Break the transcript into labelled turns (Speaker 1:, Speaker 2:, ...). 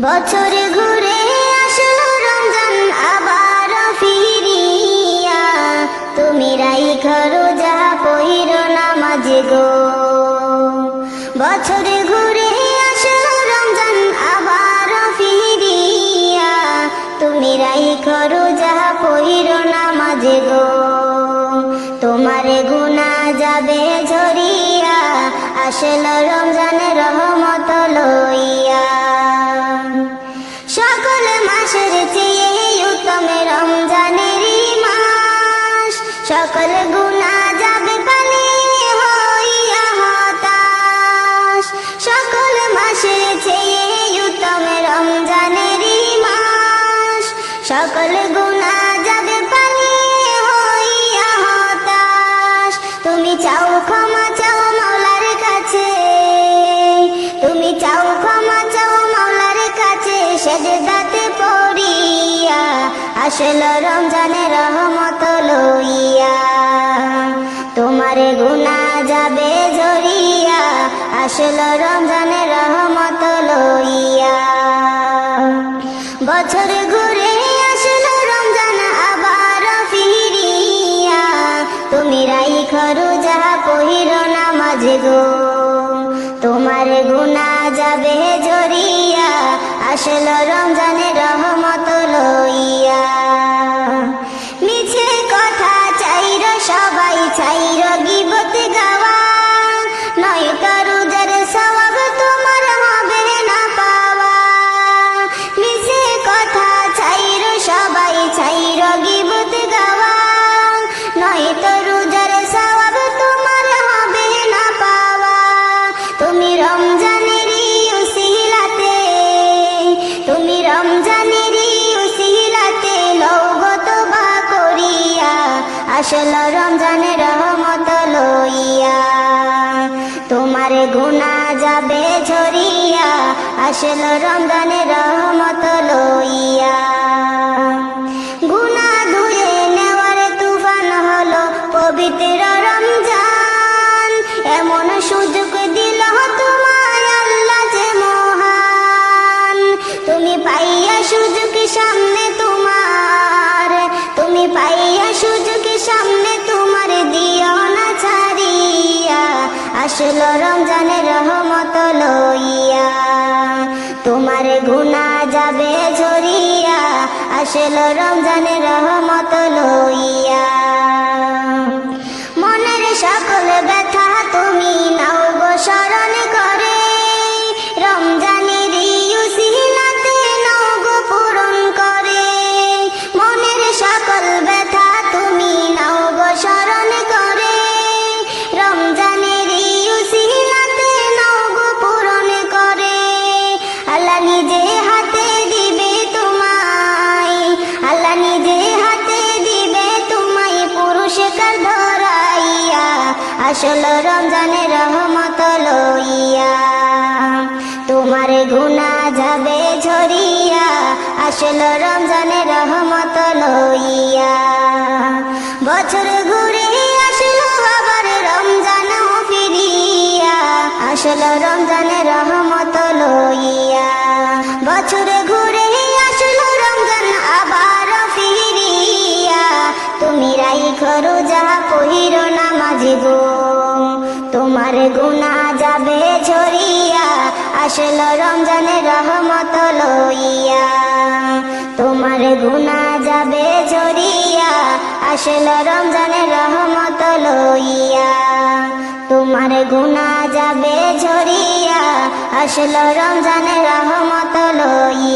Speaker 1: বছর ঘুরে আসলো রমজান আবার ফিরিয়া, তুমি রাইখা রোজা পইরো নামাজ গো। বছর ঘুরে আসলো রমজান আবার ফিরিয়া, তুমি রাইখা রোজা পইরো নামাজ গো। তোমার গুনাহ যাবে ঝরিয়া, আসলো রমজান রহমত লইয়া। সকল মাসের চেয়ে উত্তম রমজানেরই মাস, সকল গুনাহ যাবে পালিয়ে হইয়া হতাশ। সকল মাসের চেয়ে উত্তম রমজানেরই মাস, সকল গুনাহ যাবে পালিয়ে হইয়া হতাশ। তুমি চাও ক্ষমা চাও মাওলার কাছে, তুমি চাও ক্ষমা চাও মাওলার কাছে, সেজদাতে পড়িয়া আসলো রমজানের রহমত লইয়া। তোমার গুনাহ যাবে ঝরিয়া, আসলো রমজানের রহমত লইয়া। বছর ঘুরে আসলো রমজান আবার ফিরিয়া, তুমি রাইখা রোজা পইরো নামাজ গো। তোমার গুনাহ যাবে ঝরিয়া, আসলো রমজানের রহমত লইয়া। মিছে কথা চাইর সবাই চাইর গীবত গাওয়া, নয়তো রোজার সওয়াব তোমার হবে না পাওয়া। মিছে কথা চাইর সবাই চাইর গীবত গাওয়া, নয়তো রোজার সওয়াব তোমার হবে না পাওয়া। তুমি রমজানেরই উসিলাতে, তুমি রমজানেরই উসিলাতে লওগো তওবা করিয়া, আসলো রমজানের রহমত লইয়া। তোমার গুনাহ যাবে ঝরিয়া, আসলো রমজানের রহমত লইয়া। গুনাহ ধুয়ে নেওয়ার তুফান হলো পবিত্র রমজান, এমন সুযোগ দিল তোমায় আল্লাহ যে মহান। তুমি পাইয়া সুযোগ সামনে তোমার, তুমি পাইয়া সুযোগ সামনে তোমার, দিও না ছাড়িয়া, আসলো রমজানের রহমত লইয়া। তোমার গুনাহ যাবে ঝরিয়া, আসলো রমজানের রহমত লইয়া। মনের সকল ব্যথা তুমি নাও গো স্মরণ করে, রমজানেরই উসিলাতে নাও গো পূরণ করে। মনের সকল ব্যথা তুমি নাও গো স্মরণ করে, রমজানেরই উসিলাতে নাও গো পূরণ করে। আল্লাহ নিজে হাতে দিবে তোমায়, আল্লাহ নিজে হাতে দিবে তোমায় পুরস্কার ধরাইয়া, আসলো রমজানের রহমত লইয়া। তোমার গুনাহ যাবে ঝরিয়া, আসলো রমজানের রহমত লইয়া। বছর ঘুরে আসলো আবার রমজান ফিরিয়া, আসলো রমজানের রহমত লইয়া। বছর ঘুরে আসলো রমজান আবার ফিরিয়া, তুমি রাইখা রোজা পইরো নামাজ গো। তোমার গুনাহ যাবে ঝরিয়া, আসলো রমজানের রহমত লইয়া। তোমার গুনাহ যাবে ঝরিয়া, আসলো রমজানের রহমত লইয়া। তোমার গুনাহ যাবে ঝরিয়া, আসলো রমজানের রহমত লইয়া।